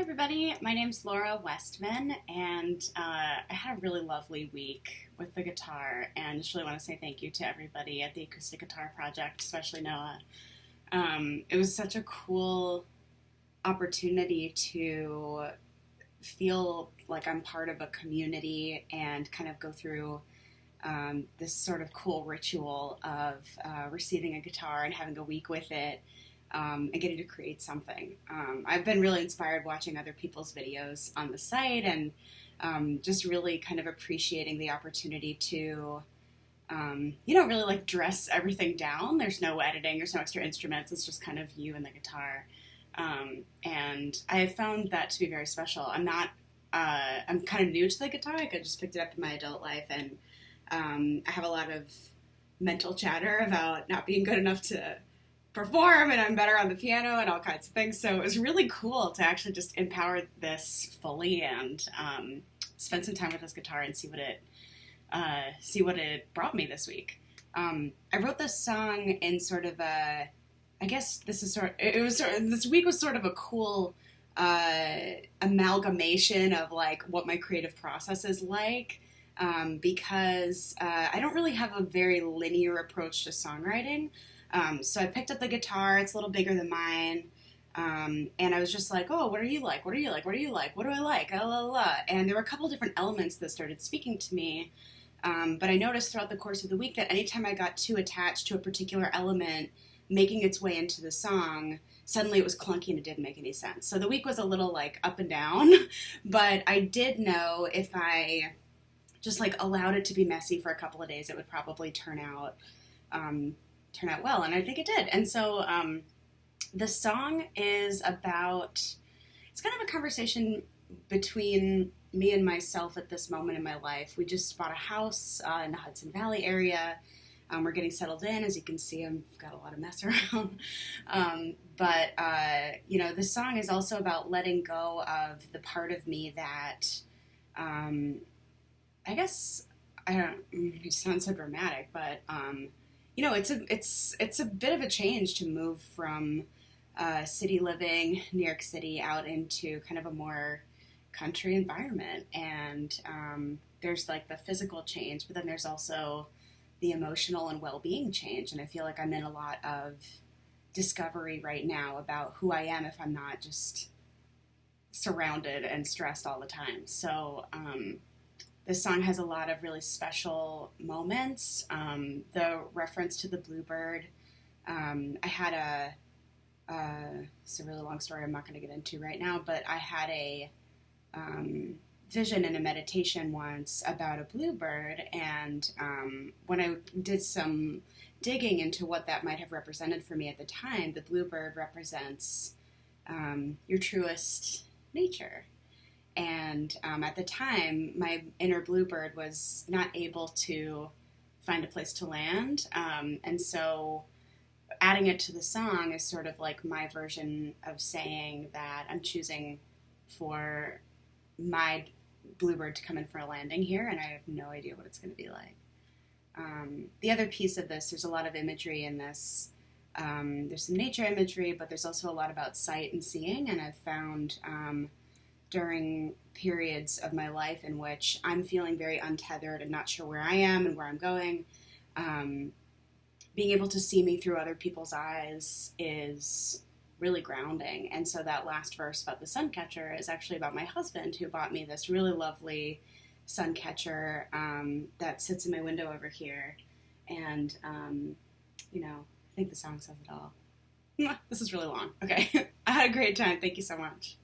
everybody, my name's Laura Westman, and I had a really lovely week with the guitar, and just really want to say thank you to everybody at The-Acoustic-Guitar-Project, especially Noah. It was such a cool opportunity to feel like I'm part of a community and kind of go through this sort of cool ritual of receiving a guitar and having a week with it. And getting to create something. I've been really inspired watching other people's videos on the site and just really kind of appreciating the opportunity to, really like dress everything down. There's no editing, there's no extra instruments, it's just kind of you and the guitar. And I have found that to be very special. I'm kind of new to the guitar. I just picked it up in my adult life, and I have a lot of mental chatter about not being good enough to perform, and I'm better on the piano and all kinds of things. So it was really cool to actually just empower this fully and spend some time with this guitar and see what it brought me this week. I wrote this song in sort of a, I guess this week was sort of a cool amalgamation of like what my creative process is like. Because I don't really have a very linear approach to songwriting. So I picked up the guitar. It's a little bigger than mine. And I was just like, oh, what are you like? What do you like? What do you like? What do I like? La, la, la. And there were a couple different elements that started speaking to me. But I noticed throughout the course of the week that anytime I got too attached to a particular element making its way into the song, suddenly it was clunky and it didn't make any sense. So the week was a little like up and down, but I did know if I just like allowed it to be messy for a couple of days, it would probably turn out well, and I think it did. And so the song is about, it's kind of a conversation between me and myself at this moment in my life. We just bought a house in the Hudson Valley area. We're getting settled in. As you can see, I've got a lot of mess around. But the song is also about letting go of the part of me that, I guess, it sounds so dramatic, but it's a bit of a change to move from city living, New York City, out into kind of a more country environment. And there's like the physical change, but then there's also the emotional and well-being change. And I feel like I'm in a lot of discovery right now about who I am if I'm not just surrounded and stressed all the time. So this song has a lot of really special moments. The reference to the Bluebird. I had it's a really long story I'm not going to get into right now, but I had a vision in a meditation once about a bluebird, and when I did some digging into what that might have represented for me at the time, the bluebird represents your truest nature. And at the time, my inner bluebird was not able to find a place to land. And so adding it to the song is sort of like my version of saying that I'm choosing for my bluebird to come in for a landing here, and I have no idea what it's going to be like. The other piece of this, there's a lot of imagery in this. There's some nature imagery, but there's also a lot about sight and seeing, and I've found during periods of my life in which I'm feeling very untethered and not sure where I am and where I'm going, being able to see me through other people's eyes is really grounding. And so that last verse about the sun catcher is actually about my husband, who bought me this really lovely sun catcher that sits in my window over here. And, I think the song says it all. This is really long. Okay. I had a great time. Thank you so much.